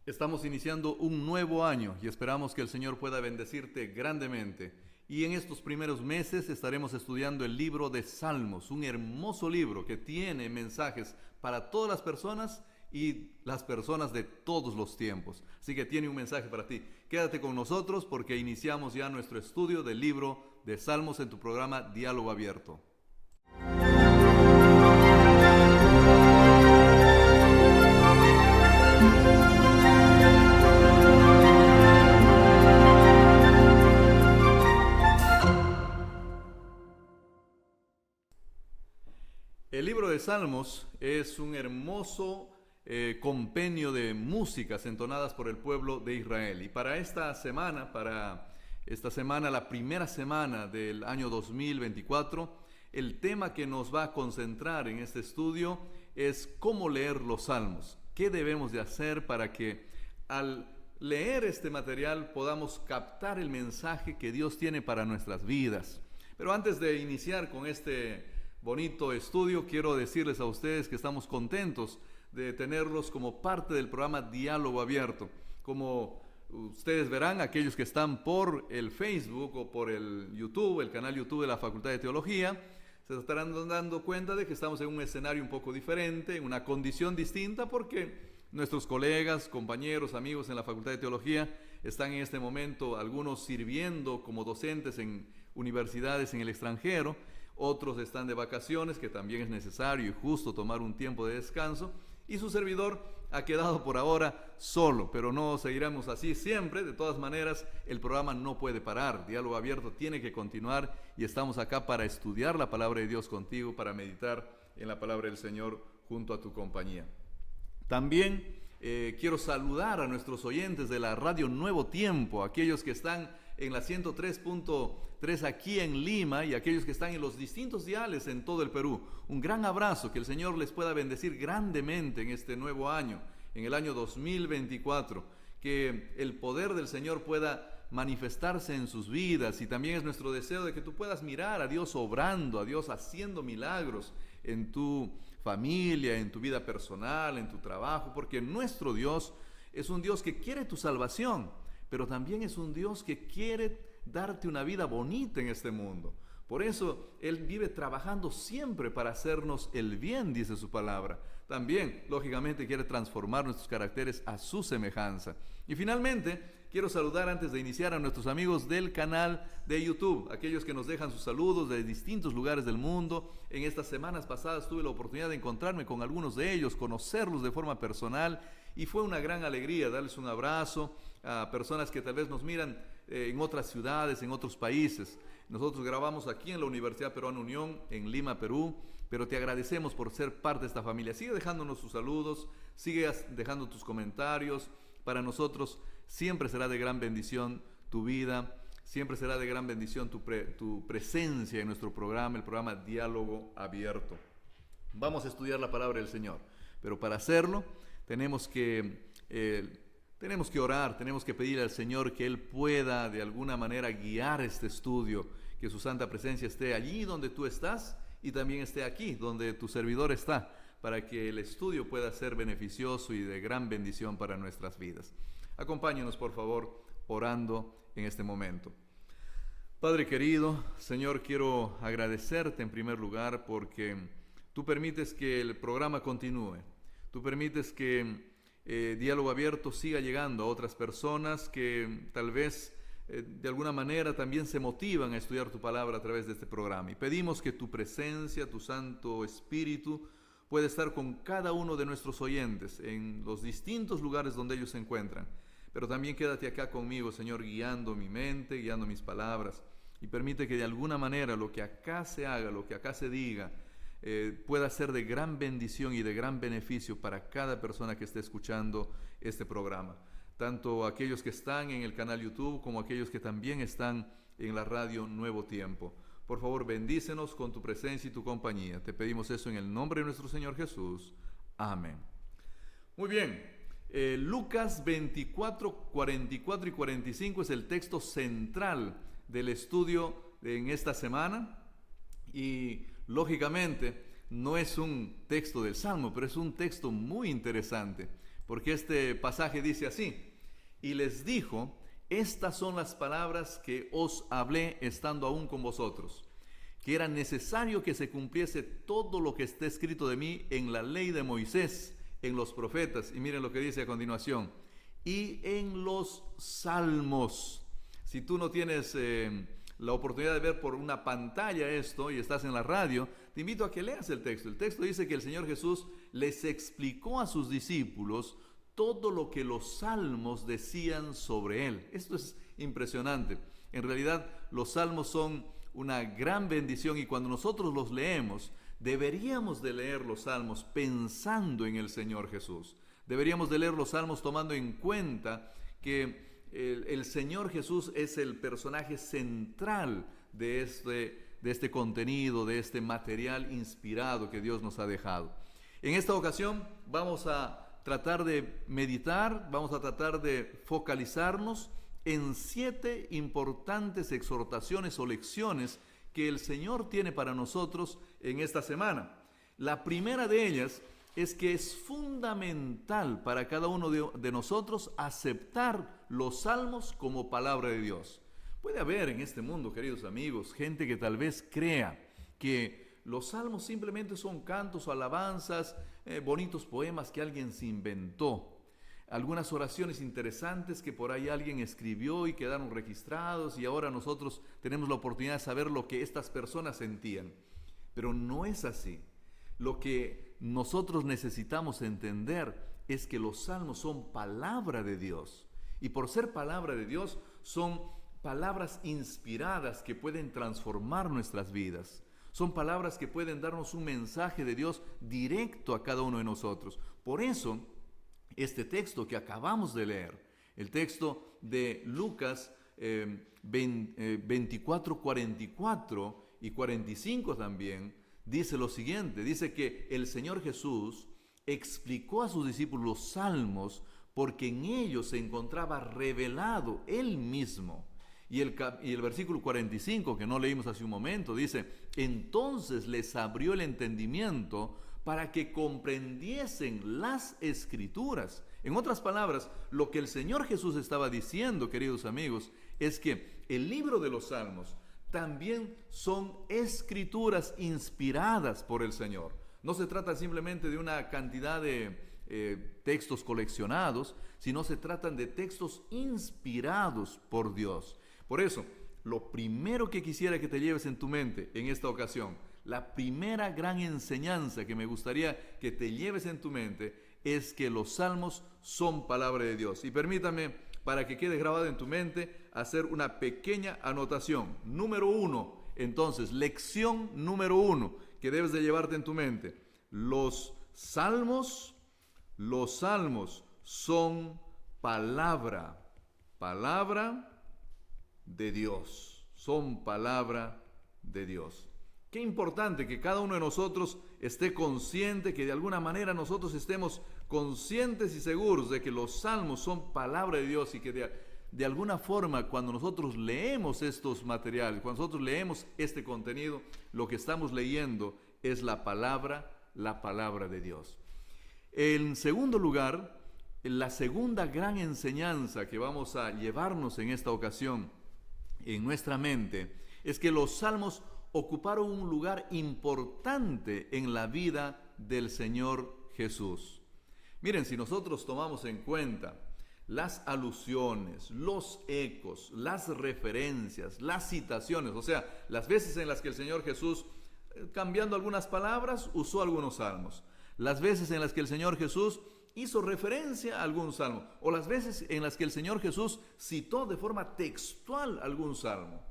Estamos iniciando un nuevo año y esperamos que el Señor pueda bendecirte grandemente. Y en estos primeros meses estaremos estudiando el libro de Salmos, un hermoso libro que tiene mensajes para todas las personas y las personas de todos los tiempos. Así que tiene un mensaje para ti. Quédate con nosotros porque iniciamos ya nuestro estudio del libro de Salmos en tu programa Diálogo Abierto. El libro de Salmos es un hermoso compendio de músicas entonadas por el pueblo de Israel. Y para esta semana, la primera semana del año 2024, el tema que nos va a concentrar en este estudio es cómo leer los salmos. ¿Qué debemos de hacer para que al leer este material podamos captar el mensaje que Dios tiene para nuestras vidas? Pero antes de iniciar con este bonito estudio, quiero decirles a ustedes que estamos contentos de tenerlos como parte del programa Diálogo Abierto. Como ustedes verán, aquellos que están por el Facebook o por el YouTube, el canal YouTube de la Facultad de Teología, se estarán dando cuenta de que estamos en un escenario un poco diferente, en una condición distinta, porque nuestros colegas, compañeros, amigos en la Facultad de Teología están en este momento, algunos sirviendo como docentes en universidades en el extranjero, otros están de vacaciones, que también es necesario y justo tomar un tiempo de descanso, y su servidor ha quedado por ahora solo, pero no seguiremos así siempre. De todas maneras, el programa no puede parar, Diálogo Abierto tiene que continuar y estamos acá para estudiar la palabra de Dios contigo, para meditar en la palabra del Señor junto a tu compañía. También quiero saludar a nuestros oyentes de la Radio Nuevo Tiempo, aquellos que están en la 103.3 aquí en Lima y aquellos que están en los distintos diales en todo el Perú. Un gran abrazo, que el Señor les pueda bendecir grandemente en este nuevo año, en el año 2024, que el poder del Señor pueda manifestarse en sus vidas, y también es nuestro deseo de que tú puedas mirar a Dios obrando, a Dios haciendo milagros en tu familia, en tu vida personal, en tu trabajo, porque nuestro Dios es un Dios que quiere tu salvación, pero también es un Dios que quiere darte una vida bonita en este mundo. Por eso Él vive trabajando siempre para hacernos el bien, dice su palabra. También, lógicamente, quiere transformar nuestros caracteres a su semejanza. Y finalmente, quiero saludar antes de iniciar a nuestros amigos del canal de YouTube, aquellos que nos dejan sus saludos de distintos lugares del mundo. En estas semanas pasadas tuve la oportunidad de encontrarme con algunos de ellos, conocerlos de forma personal, y fue una gran alegría darles un abrazo a personas que tal vez nos miran en otras ciudades, en otros países. Nosotros grabamos aquí en la Universidad Peruana Unión, en Lima, Perú, pero te agradecemos por ser parte de esta familia. Sigue dejándonos tus saludos, sigue dejando tus comentarios. Para nosotros siempre será de gran bendición tu vida, siempre será de gran bendición tu presencia en nuestro programa, el programa Diálogo Abierto. Vamos a estudiar la palabra del Señor, pero para hacerlo tenemos que orar, tenemos que pedir al Señor que Él pueda de alguna manera guiar este estudio, que su santa presencia esté allí donde tú estás y también esté aquí donde tu servidor está, para que el estudio pueda ser beneficioso y de gran bendición para nuestras vidas. Acompáñenos, por favor, orando en este momento. Padre querido, Señor, quiero agradecerte en primer lugar porque tú permites que el programa continúe. Tú permites que Diálogo Abierto siga llegando a otras personas que tal vez de alguna manera también se motivan a estudiar tu palabra a través de este programa. Y pedimos que tu presencia, tu Santo Espíritu, pueda estar con cada uno de nuestros oyentes en los distintos lugares donde ellos se encuentran. Pero también quédate acá conmigo, Señor, guiando mi mente, guiando mis palabras. Y permite que de alguna manera lo que acá se haga, lo que acá se diga, pueda ser de gran bendición y de gran beneficio para cada persona que esté escuchando este programa. Tanto aquellos que están en el canal YouTube como aquellos que también están en la radio Nuevo Tiempo. Por favor, bendícenos con tu presencia y tu compañía. Te pedimos eso en el nombre de nuestro Señor Jesús. Amén. Muy bien. Lucas 24, 44 y 45 es el texto central del estudio en esta semana. Y lógicamente no es un texto del Salmo, pero es un texto muy interesante, porque este pasaje dice así: y les dijo, estas son las palabras que os hablé estando aún con vosotros, que era necesario que se cumpliese todo lo que está escrito de mí en la ley de Moisés, en los profetas, y miren lo que dice a continuación, y en los salmos. Si tú no tienes la oportunidad de ver por una pantalla esto y estás en la radio, te invito a que leas el texto. El texto dice que el Señor Jesús les explicó a sus discípulos todo lo que los salmos decían sobre él. Esto es impresionante. En realidad, los salmos son una gran bendición, y cuando nosotros los leemos, deberíamos de leer los salmos pensando en el Señor Jesús. Deberíamos de leer los salmos tomando en cuenta que el Señor Jesús es el personaje central de este contenido, de este material inspirado que Dios nos ha dejado. En esta ocasión vamos a tratar de meditar, vamos a tratar de focalizarnos en 7 importantes exhortaciones o lecciones que el Señor tiene para nosotros en esta semana. La primera de ellas es que es fundamental para cada uno de nosotros aceptar los salmos como palabra de Dios. Puede haber en este mundo, queridos amigos, gente que tal vez crea que los salmos simplemente son cantos o alabanzas, bonitos poemas que alguien se inventó. Algunas oraciones interesantes que por ahí alguien escribió y quedaron registrados, y ahora nosotros tenemos la oportunidad de saber lo que estas personas sentían. Pero no es así. Lo que nosotros necesitamos entender es que los salmos son palabra de Dios. Y por ser palabra de Dios, son palabras inspiradas que pueden transformar nuestras vidas. Son palabras que pueden darnos un mensaje de Dios directo a cada uno de nosotros. Por eso, este texto que acabamos de leer, el texto de Lucas 24, 44 y 45 también, dice lo siguiente. Dice que el Señor Jesús explicó a sus discípulos los salmos porque en ellos se encontraba revelado Él mismo. Y el versículo 45, que no leímos hace un momento, dice: entonces les abrió el entendimiento para que comprendiesen las Escrituras. En otras palabras, lo que el Señor Jesús estaba diciendo, queridos amigos, es que el libro de los Salmos también son escrituras inspiradas por el Señor. No se trata simplemente de una cantidad de textos coleccionados, sino se tratan de textos inspirados por Dios. Por eso, lo primero que quisiera que te lleves en tu mente en esta ocasión, la primera gran enseñanza que me gustaría que te lleves en tu mente, es que los salmos son palabra de Dios. Y permítame, para que quede grabado en tu mente, hacer una pequeña anotación. Número 1, entonces, lección número 1 que debes de llevarte en tu mente. Los salmos son palabra de Dios. Son palabra de Dios. Qué importante que cada uno de nosotros esté consciente, que de alguna manera nosotros estemos conscientes y seguros de que los salmos son palabra de Dios, y que de alguna forma, cuando nosotros leemos estos materiales, cuando nosotros leemos este contenido, lo que estamos leyendo es la palabra de Dios. En segundo lugar, la segunda gran enseñanza que vamos a llevarnos en esta ocasión en nuestra mente es que los salmos ocuparon un lugar importante en la vida del Señor Jesús. Miren, si nosotros tomamos en cuenta las alusiones, los ecos, las referencias, las citaciones, o sea, las veces en las que el Señor Jesús, cambiando algunas palabras, usó algunos salmos, las veces en las que el Señor Jesús hizo referencia a algún salmo, o las veces en las que el Señor Jesús citó de forma textual algún salmo,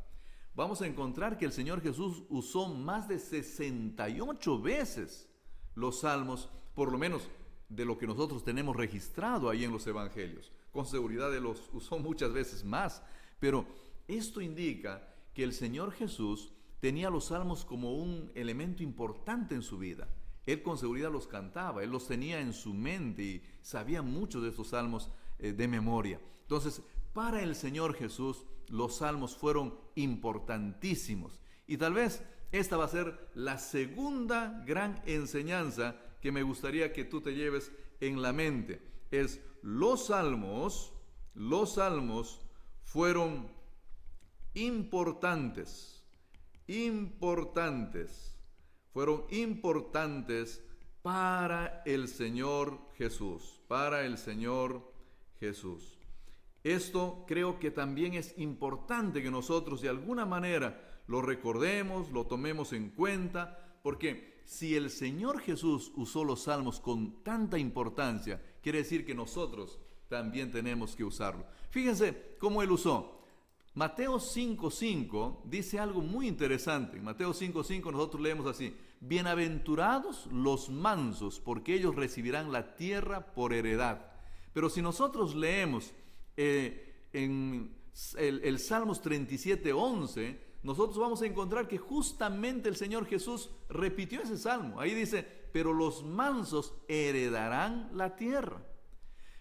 vamos a encontrar que el Señor Jesús usó más de 68 veces los salmos, por lo menos de lo que nosotros tenemos registrado ahí en los evangelios. Con seguridad Él los usó muchas veces más, pero esto indica que el Señor Jesús tenía los salmos como un elemento importante en su vida. Él con seguridad los cantaba, Él los tenía en su mente y sabía muchos de estos salmos de memoria. Entonces, para el Señor Jesús, los salmos fueron importantísimos. Y tal vez esta va a ser la segunda gran enseñanza que me gustaría que tú te lleves en la mente. es los salmos fueron fueron importantes para el Señor Jesús, Esto creo que también es importante que nosotros de alguna manera lo recordemos, lo tomemos en cuenta, porque si el Señor Jesús usó los salmos con tanta importancia, quiere decir que nosotros también tenemos que usarlo. Fíjense cómo Él usó. Mateo 5:5 dice algo muy interesante. En Mateo 5:5 nosotros leemos así: bienaventurados los mansos, porque ellos recibirán la tierra por heredad. Pero si nosotros leemos en el Salmos 37:11, nosotros vamos a encontrar que justamente el Señor Jesús repitió ese salmo. Ahí dice: pero los mansos heredarán la tierra.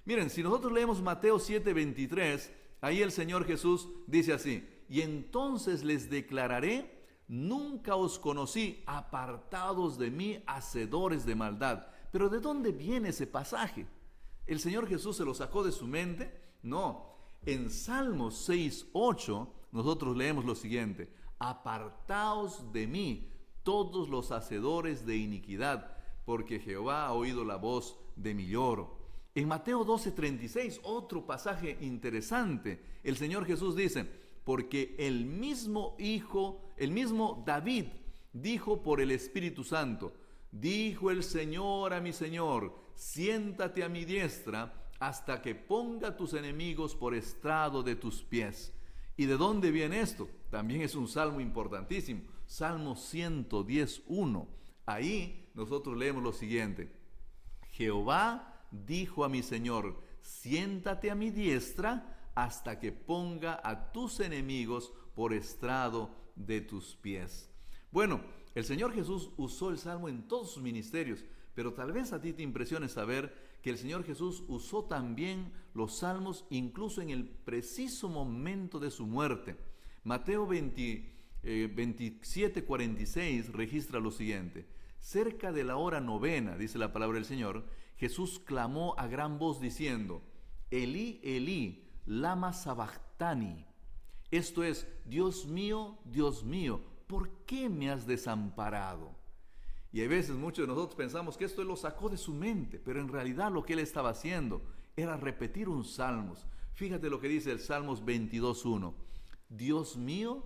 Miren, si nosotros leemos Mateo 7:23, ahí el Señor Jesús dice así: y entonces les declararé, nunca os conocí, apartados de mí, hacedores de maldad. Pero ¿de dónde viene ese pasaje? ¿El Señor Jesús se lo sacó de su mente? No. En Salmos 6:8 nosotros leemos lo siguiente: apartaos de mí, todos los hacedores de iniquidad, porque Jehová ha oído la voz de mi lloro. En Mateo 12:36, otro pasaje interesante, el Señor Jesús dice: porque el mismo David dijo por el Espíritu Santo: dijo el Señor a mi Señor, siéntate a mi diestra hasta que ponga tus enemigos por estrado de tus pies. ¿Y de dónde viene esto? También es un salmo importantísimo, Salmo 110:1. Ahí nosotros leemos lo siguiente: Jehová dijo a mi Señor, siéntate a mi diestra hasta que ponga a tus enemigos por estrado de tus pies. Bueno, el Señor Jesús usó el salmo en todos sus ministerios, pero tal vez a ti te impresione saber que el Señor Jesús usó también los salmos incluso en el preciso momento de su muerte. Mateo 27:46 registra lo siguiente: cerca de la hora novena, dice la palabra del Señor, Jesús clamó a gran voz diciendo: Elí, Elí, lama sabactani. Esto es: Dios mío, ¿por qué me has desamparado? Y a veces muchos de nosotros pensamos que esto Él lo sacó de su mente, pero en realidad lo que Él estaba haciendo era repetir un salmos. Fíjate lo que dice el Salmos 22:1: Dios mío,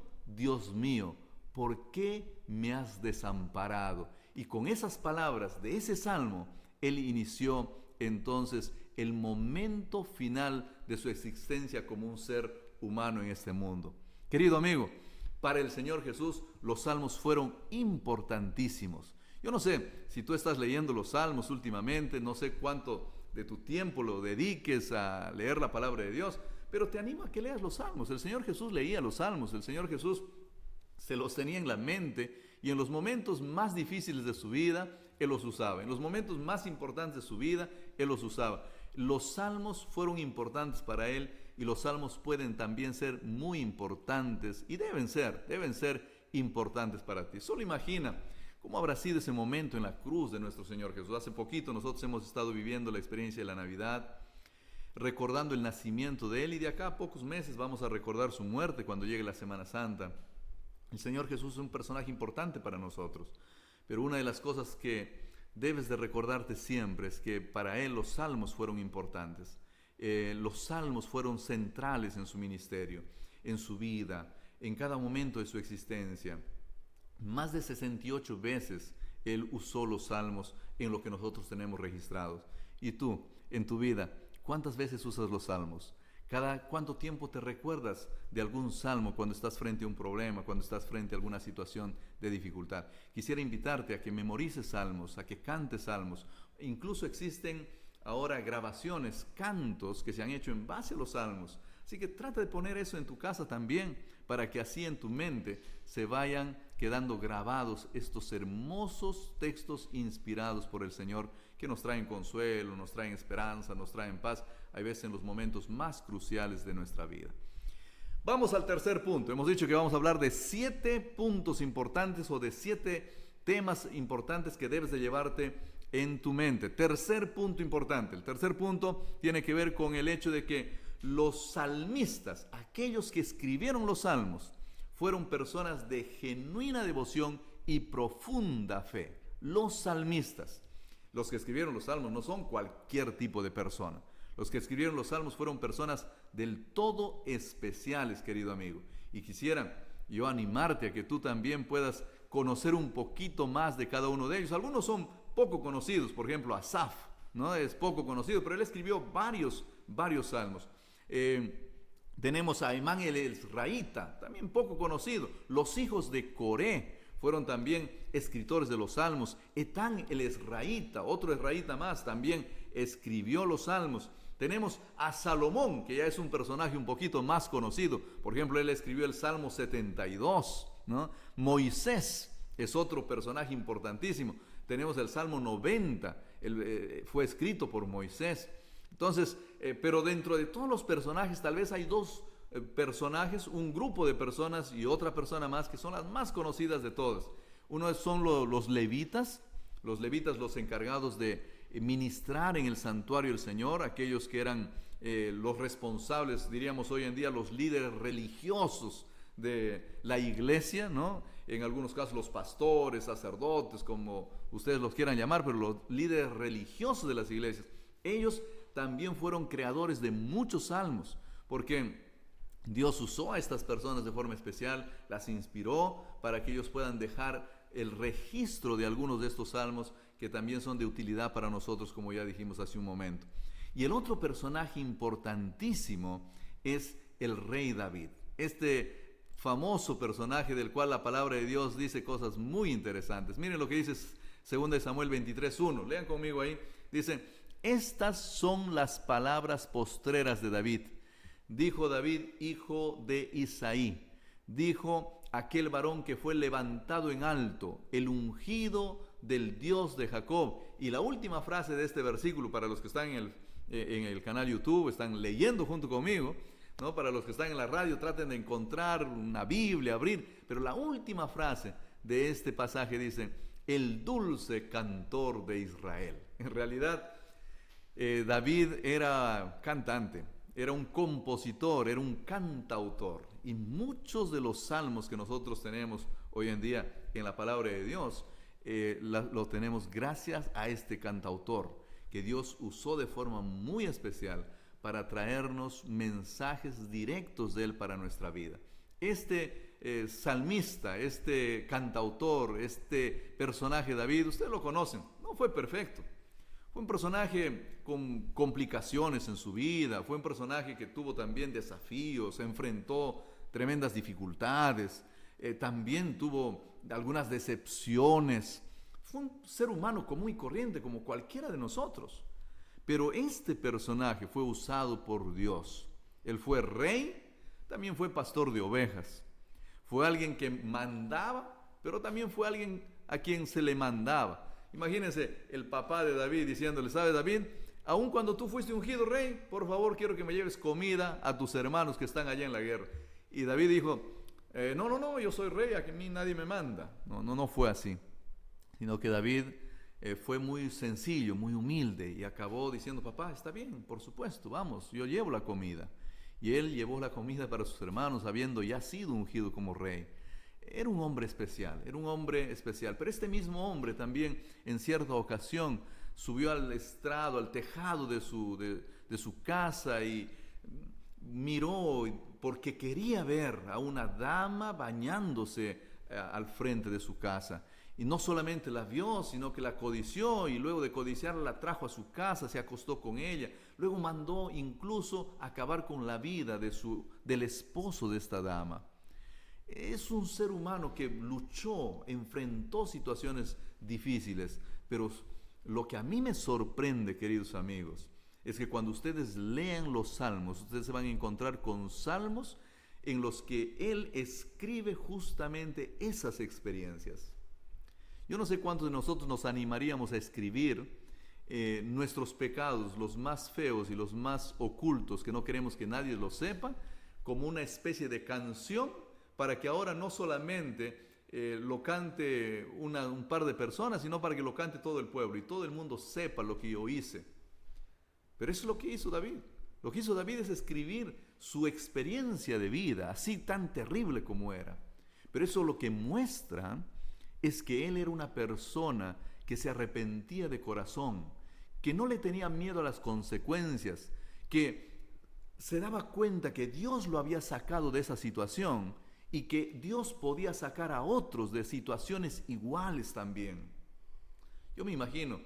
¿por qué me has desamparado? Y con esas palabras de ese salmo, Él inició entonces el momento final de su existencia como un ser humano en este mundo. Querido amigo, para el Señor Jesús los salmos fueron importantísimos. Yo no sé si tú estás leyendo los salmos últimamente, no sé cuánto de tu tiempo lo dediques a leer la palabra de Dios, pero te animo a que leas los salmos. El Señor Jesús leía los salmos, el Señor Jesús se los tenía en la mente, y en los momentos más difíciles de su vida Él los usaba, en los momentos más importantes de su vida Él los usaba. Los salmos fueron importantes para Él, y los salmos pueden también ser muy importantes, y deben ser importantes para ti. Solo imagina cómo habrá sido ese momento en la cruz de nuestro Señor Jesús. Hace poquito nosotros hemos estado viviendo la experiencia de la Navidad, recordando el nacimiento de Él, y de acá a pocos meses vamos a recordar su muerte cuando llegue la Semana Santa. El Señor Jesús es un personaje importante para nosotros, pero una de las cosas que debes de recordarte siempre es que para Él los salmos fueron importantes. Los salmos fueron centrales en su ministerio, en su vida, en cada momento de su existencia. Más de 68 veces Él usó los salmos en lo que nosotros tenemos registrados. Y tú, en tu vida, ¿cuántas veces usas los salmos? ¿Cada cuánto tiempo te recuerdas de algún salmo cuando estás frente a un problema, cuando estás frente a alguna situación de dificultad? Quisiera invitarte a que memorices salmos, a que cantes salmos. Incluso existen ahora grabaciones, cantos que se han hecho en base a los salmos. Así que trata de poner eso en tu casa también, para que así en tu mente se vayan quedando grabados estos hermosos textos inspirados por el Señor, que nos traen consuelo, nos traen esperanza, nos traen paz, hay veces en los momentos más cruciales de nuestra vida. Vamos al tercer punto. Hemos dicho que vamos a hablar de 7 puntos importantes, o de 7 temas importantes que debes de llevarte en tu mente. Tercer punto importante. El tercer punto tiene que ver con el hecho de que los salmistas, aquellos que escribieron los salmos, fueron personas de genuina devoción y profunda fe. Los salmistas, los que escribieron los salmos, no son cualquier tipo de persona. Los que escribieron los salmos fueron personas del todo especiales, querido amigo. Y quisiera yo animarte a que tú también puedas conocer un poquito más de cada uno de ellos. Algunos son poco conocidos, por ejemplo, Asaf, ¿no? Es poco conocido, pero él escribió varios salmos. Tenemos a Emán el Ezraíta, también poco conocido. Los hijos de Coré fueron también escritores de los salmos. Etán el Ezraíta, otro Ezraíta más, también escribió los salmos. Tenemos a Salomón, que ya es un personaje un poquito más conocido. Por ejemplo, él escribió el Salmo 72, ¿no? Moisés es otro personaje importantísimo. Tenemos el Salmo 90, fue escrito por Moisés. Entonces, pero dentro de todos los personajes, tal vez hay dos personajes, un grupo de personas y otra persona más que son las más conocidas de todas. Uno son los levitas, los encargados de ministrar en el santuario del Señor, aquellos que eran los responsables, diríamos hoy en día, los líderes religiosos de la iglesia, ¿no? En algunos casos los pastores, sacerdotes, como ustedes los quieran llamar, pero los líderes religiosos de las iglesias, ellos también fueron creadores de muchos salmos, porque Dios usó a estas personas de forma especial, las inspiró para que ellos puedan dejar el registro de algunos de estos salmos que también son de utilidad para nosotros, como ya dijimos hace un momento. Y el otro personaje importantísimo es el rey David. Este famoso personaje del cual la palabra de Dios dice cosas muy interesantes. Miren lo que dice 2 Samuel 23:1. Lean conmigo ahí. Dice: estas son las palabras postreras de David. Dijo David, hijo de Isaí. Dijo aquel varón que fue levantado en alto, el ungido del Dios de Jacob. Y la última frase de este versículo, para los que están en el canal YouTube, están leyendo junto conmigo, ¿no? Para los que están en la radio, traten de encontrar una Biblia, abrir. Pero la última frase de este pasaje dice: el dulce cantor de Israel. En realidad, David era cantante, era un compositor, era un cantautor. Y muchos de los salmos que nosotros tenemos hoy en día en la palabra de Dios, lo tenemos gracias a este cantautor, que Dios usó de forma muy especial para traernos mensajes directos de Él para nuestra vida. Este salmista, este cantautor, este personaje David, ustedes lo conocen, no fue perfecto. Fue un personaje con complicaciones en su vida, fue un personaje que tuvo también desafíos, enfrentó tremendas dificultades, también tuvo algunas decepciones. Fue un ser humano común y corriente como cualquiera de nosotros. Pero este personaje fue usado por Dios. Él fue rey, también fue pastor de ovejas. Fue alguien que mandaba, pero también fue alguien a quien se le mandaba. Imagínense el papá de David diciéndole: ¿sabes, David? Aun cuando tú fuiste ungido rey, por favor quiero que me lleves comida a tus hermanos que están allá en la guerra. Y David dijo: no, yo soy rey, a mí nadie me manda. No fue así. Sino que David fue muy sencillo, muy humilde y acabó diciendo: papá, está bien, por supuesto, vamos, yo llevo la comida. Y él llevó la comida para sus hermanos, habiendo ya sido ungido como rey. Era un hombre especial, pero este mismo hombre también en cierta ocasión subió al estrado, al tejado de su casa y miró porque quería ver a una dama bañándose al frente de su casa. Y no solamente la vio, sino que la codició, y luego de codiciarla la trajo a su casa, se acostó con ella. Luego mandó incluso acabar con la vida del esposo de esta dama. Es un ser humano que luchó, enfrentó situaciones difíciles, pero lo que a mí me sorprende, queridos amigos, es que cuando ustedes lean los salmos, ustedes se van a encontrar con salmos en los que él escribe justamente esas experiencias. Yo no sé cuántos de nosotros nos animaríamos a escribir nuestros pecados, los más feos y los más ocultos, que no queremos que nadie los sepa, como una especie de canción, para que ahora no solamente lo cante un par de personas, sino para que lo cante todo el pueblo y todo el mundo sepa lo que yo hice. Pero eso es lo que hizo David. Lo que hizo David es escribir su experiencia de vida, así tan terrible como era. Pero eso lo que muestra es que él era una persona que se arrepentía de corazón, que no le tenía miedo a las consecuencias, que se daba cuenta que Dios lo había sacado de esa situación y que Dios podía sacar a otros de situaciones iguales también. Yo me imagino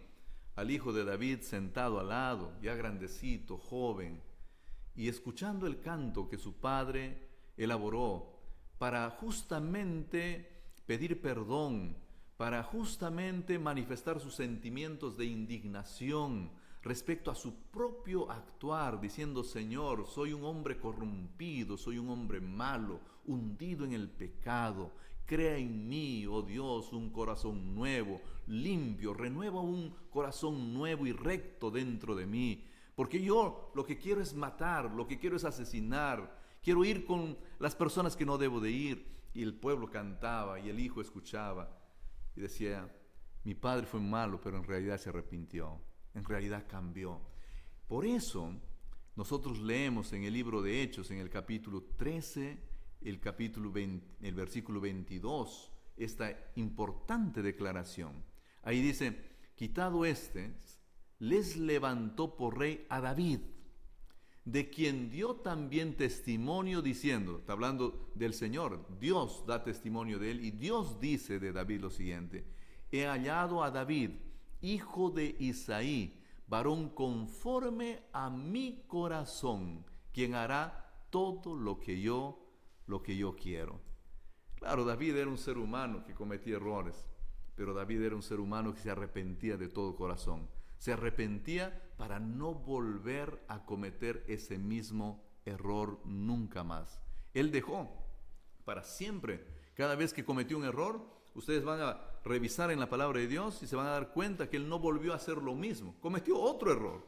al hijo de David sentado al lado, ya grandecito, joven, y escuchando el canto que su padre elaboró para justamente pedir perdón, para justamente manifestar sus sentimientos de indignación respecto a su propio actuar, diciendo: Señor, soy un hombre corrompido, soy un hombre malo, hundido en el pecado. Crea en mí, oh Dios, un corazón nuevo, limpio, renueva un corazón nuevo y recto dentro de mí. Porque yo lo que quiero es matar, lo que quiero es asesinar, quiero ir con las personas que no debo de ir. Y el pueblo cantaba y el hijo escuchaba y decía: mi padre fue malo, pero en realidad se arrepintió, en realidad cambió. Por eso nosotros leemos en el libro de Hechos, en el capítulo 13, el versículo 22, esta importante declaración. Ahí dice: quitado este, les levantó por rey a David, de quien dio también testimonio diciendo, está hablando del Señor, Dios da testimonio de él, y Dios dice de David lo siguiente: he hallado a David, hijo de Isaí, varón conforme a mi corazón, quien hará todo lo que yo quiero. Claro, David era un ser humano que cometía errores, pero David era un ser humano que se arrepentía de todo corazón. Se arrepentía para no volver a cometer ese mismo error nunca más. Él dejó para siempre. Cada vez que cometió un error, ustedes van a revisar en la palabra de Dios y se van a dar cuenta que él no volvió a hacer lo mismo. Cometió otro error,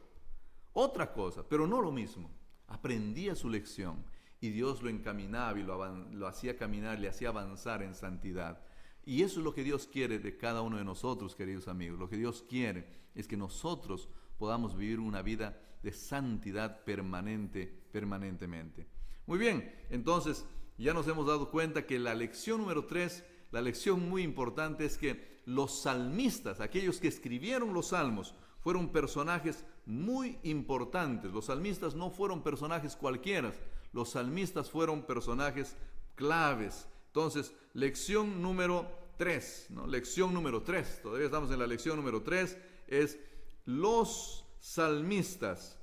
otra cosa, pero no lo mismo. Aprendía su lección y Dios lo encaminaba y lo hacía caminar, le hacía avanzar en santidad. Y eso es lo que Dios quiere de cada uno de nosotros, queridos amigos. Lo que Dios quiere es que nosotros podamos vivir una vida de santidad permanentemente. Muy bien, entonces ya nos hemos dado cuenta que la lección número 3, la lección muy importante es que los salmistas, aquellos que escribieron los salmos, fueron personajes muy importantes. Los salmistas no fueron personajes cualquiera, los salmistas fueron personajes claves. Entonces, lección número 3, ¿no? Lección número 3, todavía estamos en la lección número 3, es los salmistas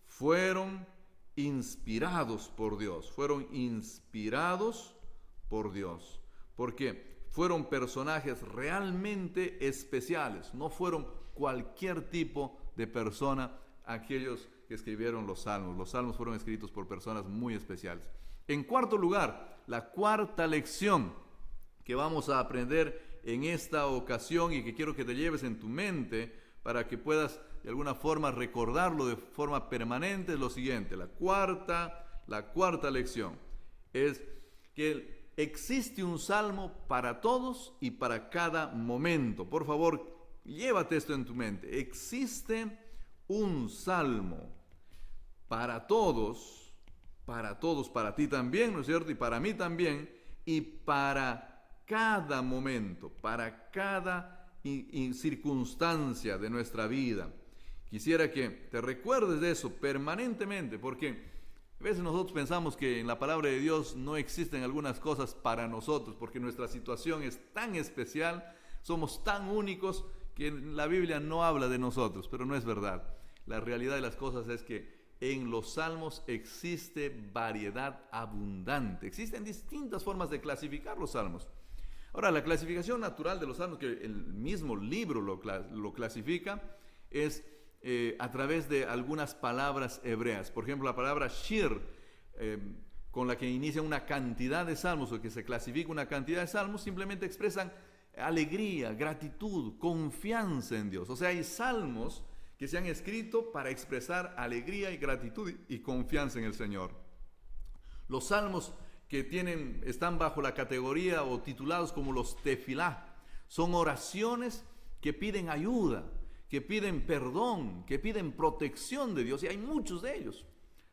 fueron inspirados por Dios, porque fueron personajes realmente especiales, no fueron cualquier tipo de persona aquellos que escribieron los salmos fueron escritos por personas muy especiales. En cuarto lugar, la cuarta lección que vamos a aprender en esta ocasión y que quiero que te lleves en tu mente para que puedas de alguna forma recordarlo de forma permanente es lo siguiente. La cuarta lección es que existe un salmo para todos y para cada momento. Por favor, llévate esto en tu mente. Existe un salmo para todos, para ti también, ¿no es cierto? Y para mí también, y para cada momento, para cada circunstancia de nuestra vida. Quisiera que te recuerdes de eso permanentemente, porque a veces nosotros pensamos que en la palabra de Dios no existen algunas cosas para nosotros, porque nuestra situación es tan especial, somos tan únicos, que la Biblia no habla de nosotros, pero no es verdad. La realidad de las cosas es que en los salmos existe variedad abundante. Existen distintas formas de clasificar los salmos. Ahora, la clasificación natural de los salmos, que el mismo libro lo clasifica, es a través de algunas palabras hebreas. Por ejemplo, la palabra shir, con la que inicia una cantidad de salmos, o que se clasifica una cantidad de salmos, simplemente expresan alegría, gratitud, confianza en Dios. O sea, hay salmos que se han escrito para expresar alegría y gratitud y confianza en el Señor. Los salmos que están bajo la categoría o titulados como los tefilá. Son oraciones que piden ayuda, que piden perdón, que piden protección de Dios, y hay muchos de ellos.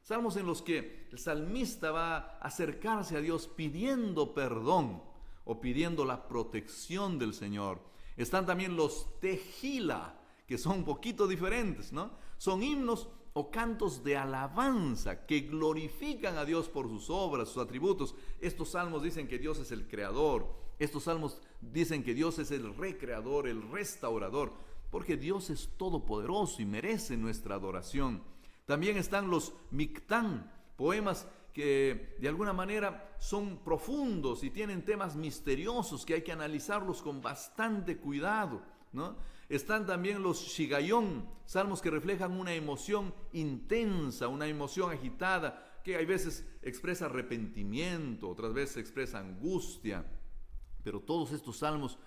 Salmos en los que el salmista va a acercarse a Dios pidiendo perdón o pidiendo la protección del Señor. Están también los tejila, que son un poquito diferentes, ¿no? Son himnos o cantos de alabanza que glorifican a Dios por sus obras, sus atributos. Estos salmos dicen que Dios es el creador. Estos salmos dicen que Dios es el recreador, el restaurador, porque Dios es todopoderoso y merece nuestra adoración. También están los mictán, poemas que de alguna manera son profundos y tienen temas misteriosos que hay que analizarlos con bastante cuidado, ¿no? Están también los shigayón, salmos que reflejan una emoción intensa, una emoción agitada, que hay veces expresa arrepentimiento, otras veces expresa angustia, pero todos estos salmos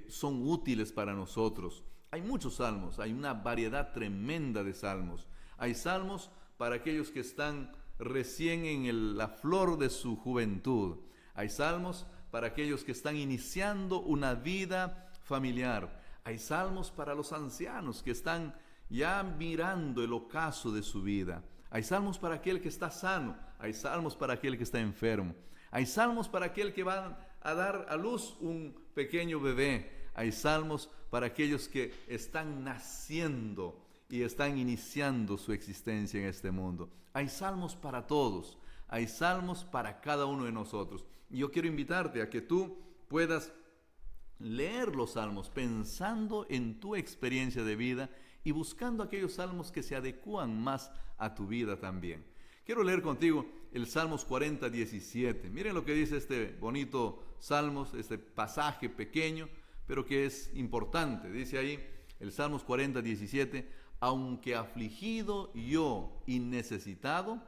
son útiles para nosotros. Hay muchos salmos, hay una variedad tremenda de salmos. Hay salmos para aquellos que están recién en la flor de su juventud. Hay salmos para aquellos que están iniciando una vida familiar. Hay salmos para los ancianos que están ya mirando el ocaso de su vida. Hay salmos para aquel que está sano. Hay salmos para aquel que está enfermo. Hay salmos para aquel que va a dar a luz un pequeño bebé. Hay salmos para aquellos que están naciendo y están iniciando su existencia en este mundo. Hay salmos para todos. Hay salmos para cada uno de nosotros. Y yo quiero invitarte a que tú puedas leer los salmos pensando en tu experiencia de vida y buscando aquellos salmos que se adecúan más a tu vida también. Quiero leer contigo el Salmos 40, 17. Miren lo que dice este bonito Salmos, este pasaje pequeño, pero que es importante. Dice ahí el Salmos 40, 17: aunque afligido yo y necesitado,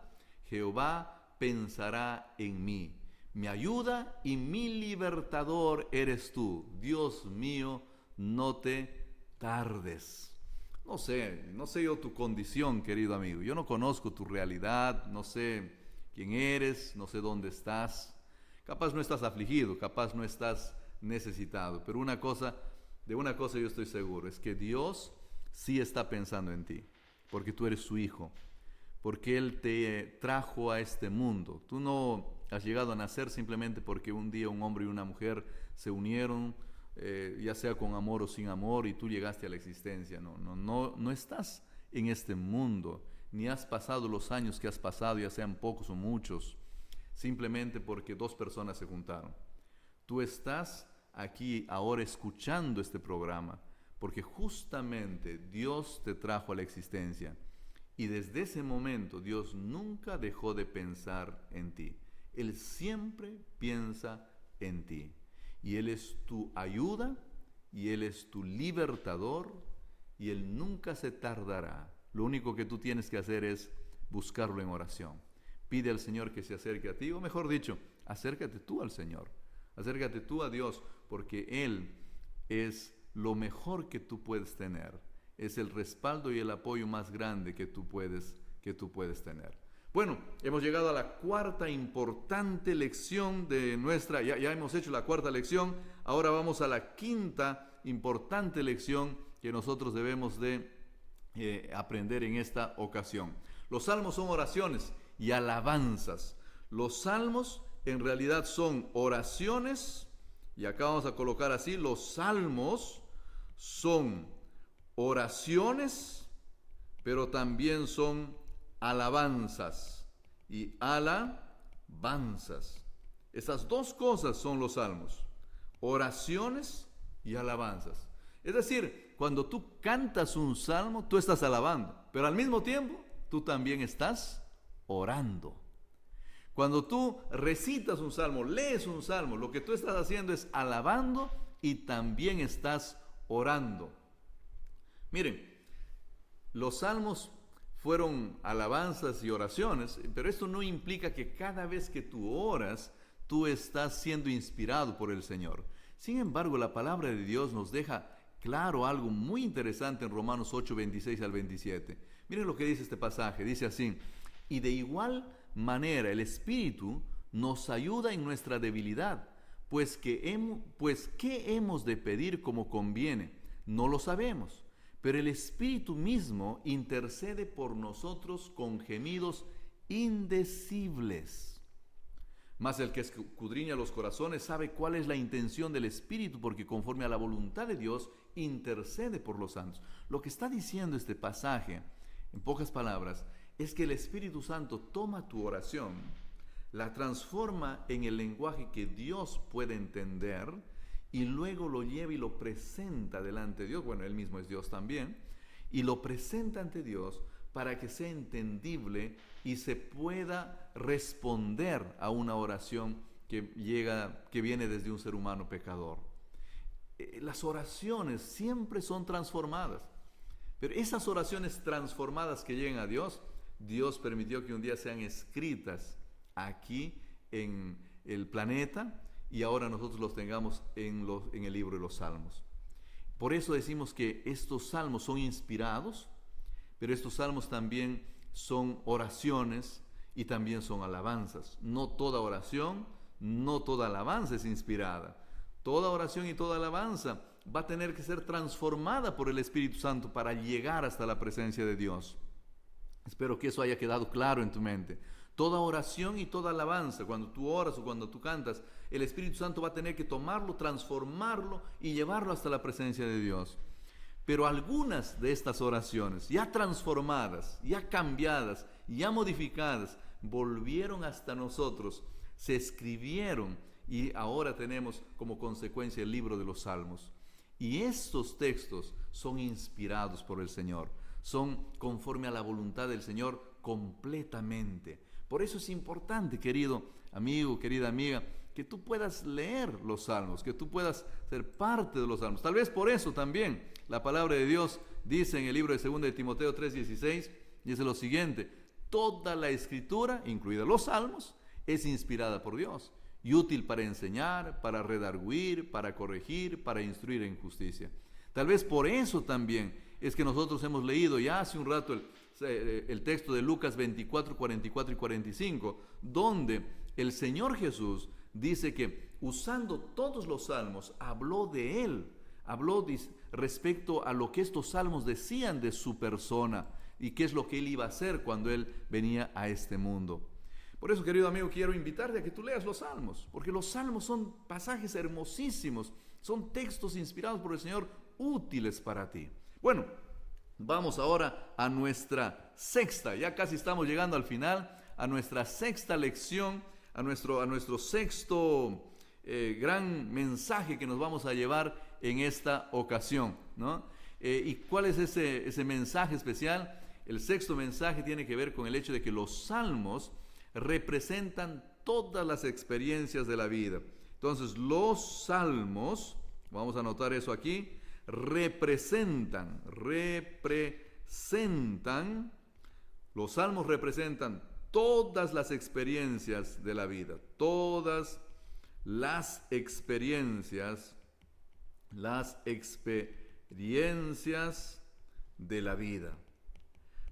Jehová pensará en mí. Mi ayuda y mi libertador eres tú. Dios mío, no te tardes. No sé yo tu condición, querido amigo. Yo no conozco tu realidad, no sé quién eres, no sé dónde estás. Capaz no estás afligido, capaz no estás necesitado. Pero de una cosa yo estoy seguro, es que Dios sí está pensando en ti, porque tú eres su hijo, porque Él te trajo a este mundo. Tú no has llegado a nacer simplemente porque un día un hombre y una mujer se unieron, ya sea con amor o sin amor, y tú llegaste a la existencia. No estás en este mundo, ni has pasado los años que has pasado, ya sean pocos o muchos, simplemente porque dos personas se juntaron. Tú estás aquí ahora escuchando este programa, porque justamente Dios te trajo a la existencia. Y desde ese momento Dios nunca dejó de pensar en ti. Él siempre piensa en ti. Y Él es tu ayuda, y Él es tu libertador, y Él nunca se tardará. Lo único que tú tienes que hacer es buscarlo en oración. Pide al Señor que se acerque a ti, o mejor dicho, acércate tú al Señor. Acércate tú a Dios, porque Él es lo mejor que tú puedes tener. Es el respaldo y el apoyo más grande que tú puedes tener. Bueno, hemos llegado a la cuarta importante lección de nuestra, ya hemos hecho la cuarta lección, ahora vamos a la quinta importante lección que nosotros debemos de aprender en esta ocasión. Los salmos son oraciones y alabanzas. Los salmos en realidad son oraciones, y acá vamos a colocar así: los salmos son oraciones, pero también son alabanzas y alabanzas. Esas dos cosas son los salmos: oraciones y alabanzas. Es decir, cuando tú cantas un salmo, tú estás alabando, pero al mismo tiempo tú también estás orando. Cuando tú recitas un salmo, lees un salmo, lo que tú estás haciendo es alabando y también estás orando. Miren, los salmos fueron alabanzas y oraciones, pero esto no implica que cada vez que tú oras, tú estás siendo inspirado por el Señor. Sin embargo, la palabra de Dios nos deja claro algo muy interesante en Romanos 8, 26 al 27. Miren lo que dice este pasaje, dice así: y de igual manera el Espíritu nos ayuda en nuestra debilidad, pues ¿qué hemos de pedir como conviene? No lo sabemos, pero el Espíritu mismo intercede por nosotros con gemidos indecibles. Mas el que escudriña los corazones sabe cuál es la intención del Espíritu, porque conforme a la voluntad de Dios intercede por los santos. Lo que está diciendo este pasaje, en pocas palabras, es que el Espíritu Santo toma tu oración, la transforma en el lenguaje que Dios puede entender y luego lo lleva y lo presenta delante de Dios. Bueno, Él mismo es Dios también. Y lo presenta ante Dios para que sea entendible y se pueda responder a una oración que viene desde un ser humano pecador. Las oraciones siempre son transformadas, pero esas oraciones transformadas que llegan a Dios, Dios permitió que un día sean escritas aquí en el planeta y ahora nosotros los tengamos en el libro de los Salmos. Por eso decimos que estos salmos son inspirados, pero estos salmos también son oraciones y también son alabanzas. No toda oración, no toda alabanza es inspirada. Toda oración y toda alabanza va a tener que ser transformada por el Espíritu Santo para llegar hasta la presencia de Dios. Espero que eso haya quedado claro en tu mente. Toda oración y toda alabanza, cuando tú oras o cuando tú cantas, el Espíritu Santo va a tener que tomarlo, transformarlo y llevarlo hasta la presencia de Dios. Pero algunas de estas oraciones, ya transformadas, ya cambiadas, ya modificadas, volvieron hasta nosotros, se escribieron y ahora tenemos como consecuencia el libro de los Salmos. Y estos textos son inspirados por el Señor, son conforme a la voluntad del Señor completamente. Por eso es importante, querido amigo, querida amiga, que tú puedas leer los Salmos, que tú puedas ser parte de los Salmos. Tal vez por eso también la palabra de Dios dice en el libro de 2 de Timoteo 3:16, dice lo siguiente: toda la Escritura, incluida los Salmos, es inspirada por Dios y útil para enseñar, para redarguir, para corregir, para instruir en justicia. Tal vez por eso también es que nosotros hemos leído ya hace un rato el texto de Lucas 24, 44 y 45, donde el Señor Jesús dice que usando todos los salmos habló de Él, habló respecto a lo que estos salmos decían de su persona y qué es lo que Él iba a hacer cuando Él venía a este mundo. Por eso, querido amigo, quiero invitarte a que tú leas los salmos, porque los salmos son pasajes hermosísimos, son textos inspirados por el Señor, útiles para ti. Bueno, vamos ahora a nuestra sexta, ya casi estamos llegando al final, a nuestra sexta lección, a nuestro sexto gran mensaje que nos vamos a llevar en esta ocasión, ¿no? ¿Y cuál es ese mensaje especial? El sexto mensaje tiene que ver con el hecho de que los salmos representan todas las experiencias de la vida. Entonces, los salmos, vamos a anotar eso aquí, los salmos representan todas las experiencias de la vida, todas las experiencias de la vida.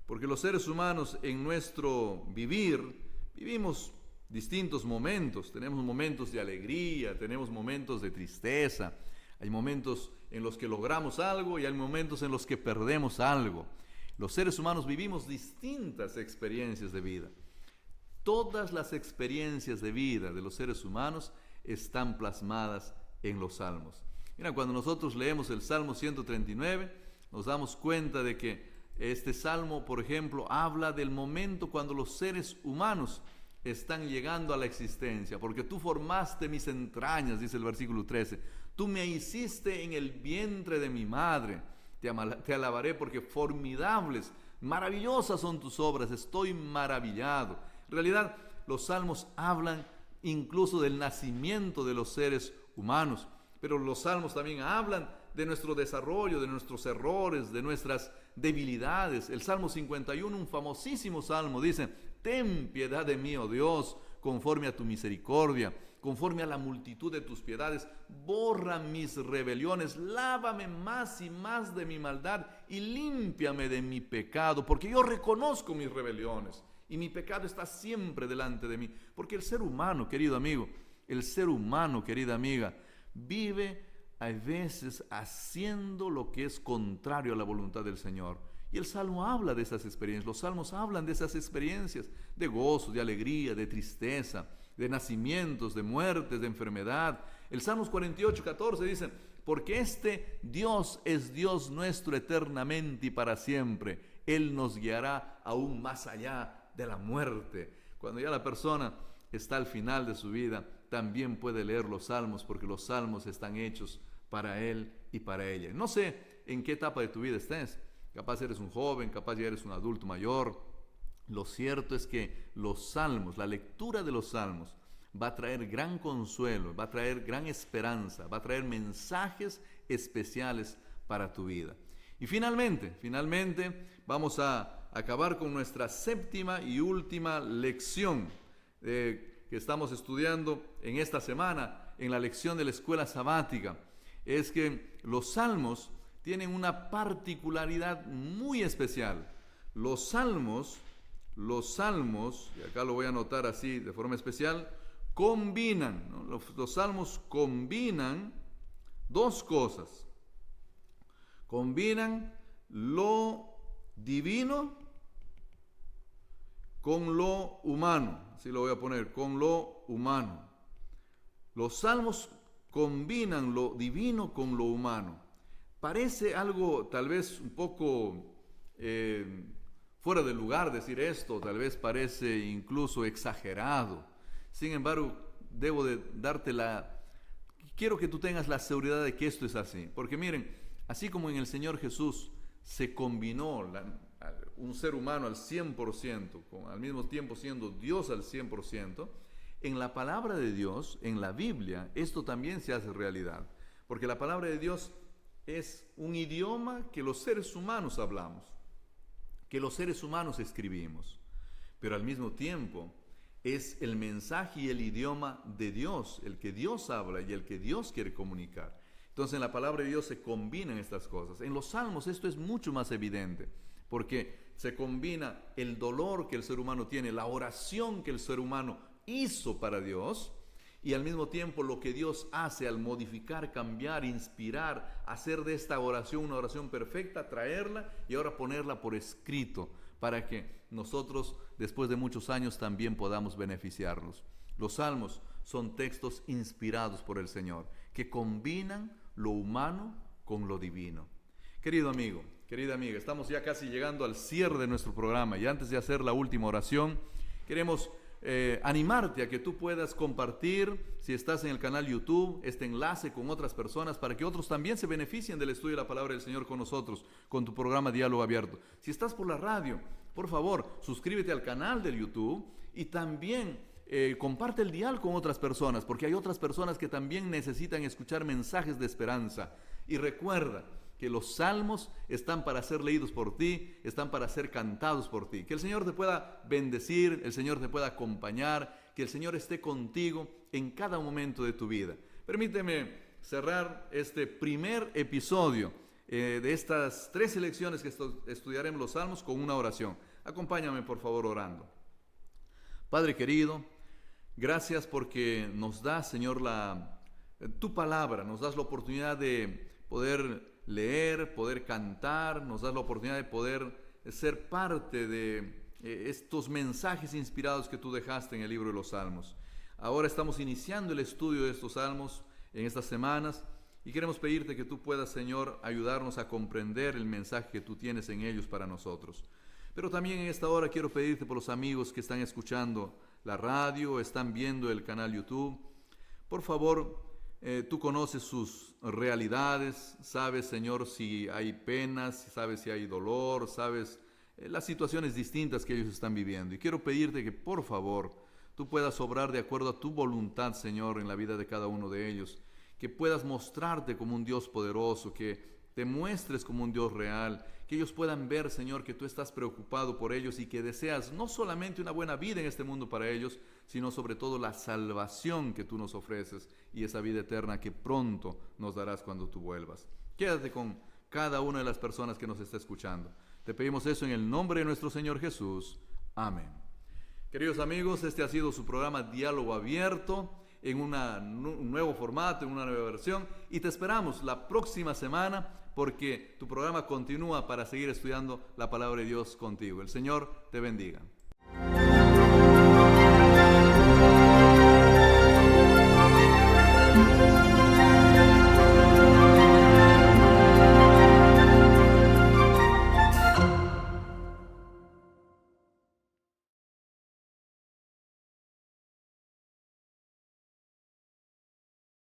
Porque los seres humanos en nuestro vivimos distintos momentos, tenemos momentos de alegría, tenemos momentos de tristeza, hay momentos en los que logramos algo y hay momentos en los que perdemos algo. Los seres humanos vivimos distintas experiencias de vida. Todas las experiencias de vida de los seres humanos están plasmadas en los salmos. Mira, cuando nosotros leemos el Salmo 139, nos damos cuenta de que este salmo, por ejemplo, habla del momento cuando los seres humanos están llegando a la existencia, porque tú formaste mis entrañas, dice el versículo 13, tú me hiciste en el vientre de mi madre, te alabaré porque formidables, maravillosas son tus obras, estoy maravillado. En realidad, los salmos hablan incluso del nacimiento de los seres humanos, pero los salmos también hablan de nuestro desarrollo, de nuestros errores, de nuestras debilidades. El Salmo 51, un famosísimo salmo, dice: ten piedad de mí, oh Dios, conforme a tu misericordia, conforme a la multitud de tus piedades, borra mis rebeliones, lávame más y más de mi maldad y límpiame de mi pecado, porque yo reconozco mis rebeliones y mi pecado está siempre delante de mí. Porque el ser humano, querido amigo, el ser humano, querida amiga, vive a veces haciendo lo que es contrario a la voluntad del Señor. Y el Salmo habla de esas experiencias, los Salmos hablan de esas experiencias, de gozo, de alegría, de tristeza, de nacimientos, de muertes, de enfermedad. El Salmos 48:14 dice: porque este Dios es Dios nuestro eternamente y para siempre. Él nos guiará aún más allá de la muerte. Cuando ya la persona está al final de su vida, también puede leer los Salmos, porque los Salmos están hechos para él y para ella. No sé en qué etapa de tu vida estés. Capaz eres un joven, capaz ya eres un adulto mayor. Lo cierto es que los Salmos, la lectura de los Salmos, va a traer gran consuelo, va a traer gran esperanza, va a traer mensajes especiales para tu vida. Y finalmente, vamos a acabar con nuestra séptima y última lección que estamos estudiando en esta semana, en la lección de la escuela sabática. Es que los Salmos tienen una particularidad muy especial. Los salmos, y acá lo voy a anotar así de forma especial, combinan, ¿no? Los salmos combinan dos cosas. Combinan lo divino con lo humano. Así lo voy a poner, con lo humano. Los salmos combinan lo divino con lo humano. Parece algo tal vez un poco fuera de lugar decir esto, tal vez parece incluso exagerado. Sin embargo, quiero que tú tengas la seguridad de que esto es así. Porque miren, así como en el Señor Jesús se combinó un ser humano al 100%, al mismo tiempo siendo Dios al 100%, en la palabra de Dios, en la Biblia, esto también se hace realidad. Porque la palabra de Dios es un idioma que los seres humanos hablamos, que los seres humanos escribimos, pero al mismo tiempo es el mensaje y el idioma de Dios, el que Dios habla y el que Dios quiere comunicar. Entonces en la palabra de Dios se combinan estas cosas. En los salmos esto es mucho más evidente, porque se combina el dolor que el ser humano tiene, la oración que el ser humano hizo para Dios, y al mismo tiempo lo que Dios hace al modificar, cambiar, inspirar, hacer de esta oración una oración perfecta, traerla y ahora ponerla por escrito para que nosotros después de muchos años también podamos beneficiarnos. Los salmos son textos inspirados por el Señor que combinan lo humano con lo divino. Querido amigo, querida amiga, estamos ya casi llegando al cierre de nuestro programa y antes de hacer la última oración, queremos animarte a que tú puedas compartir, si estás en el canal YouTube, este enlace con otras personas para que otros también se beneficien del estudio de la palabra del Señor con nosotros, con tu programa Diálogo Abierto. Si estás por la radio, por favor, suscríbete al canal del YouTube y también comparte el dial con otras personas, porque hay otras personas que también necesitan escuchar mensajes de esperanza. Y recuerda que los salmos están para ser leídos por ti, están para ser cantados por ti. Que el Señor te pueda bendecir, el Señor te pueda acompañar, que el Señor esté contigo en cada momento de tu vida. Permíteme cerrar este primer episodio de estas 3 lecciones que estudiaremos los salmos con una oración. Acompáñame por favor orando. Padre querido, gracias porque nos das, Señor, tu palabra, nos das la oportunidad de poder leer, poder cantar, nos das la oportunidad de poder ser parte de estos mensajes inspirados que tú dejaste en el libro de los Salmos. Ahora estamos iniciando el estudio de estos salmos en estas semanas y queremos pedirte que tú puedas, Señor, ayudarnos a comprender el mensaje que tú tienes en ellos para nosotros. Pero también en esta hora quiero pedirte por los amigos que están escuchando la radio, están viendo el canal YouTube. Por favor, tú conoces sus realidades, sabes, Señor, si hay penas, sabes si hay dolor, sabes las situaciones distintas que ellos están viviendo. Y quiero pedirte que, por favor, tú puedas obrar de acuerdo a tu voluntad, Señor, en la vida de cada uno de ellos. Que puedas mostrarte como un Dios poderoso, que te muestres como un Dios real, que ellos puedan ver, Señor, que tú estás preocupado por ellos y que deseas no solamente una buena vida en este mundo para ellos, sino sobre todo la salvación que tú nos ofreces y esa vida eterna que pronto nos darás cuando tú vuelvas. Quédate con cada una de las personas que nos está escuchando. Te pedimos eso en el nombre de nuestro Señor Jesús. Amén. Queridos amigos, este ha sido su programa Diálogo Abierto en un nuevo formato, en una nueva versión, y te esperamos la próxima semana porque tu programa continúa para seguir estudiando la palabra de Dios contigo. El Señor te bendiga.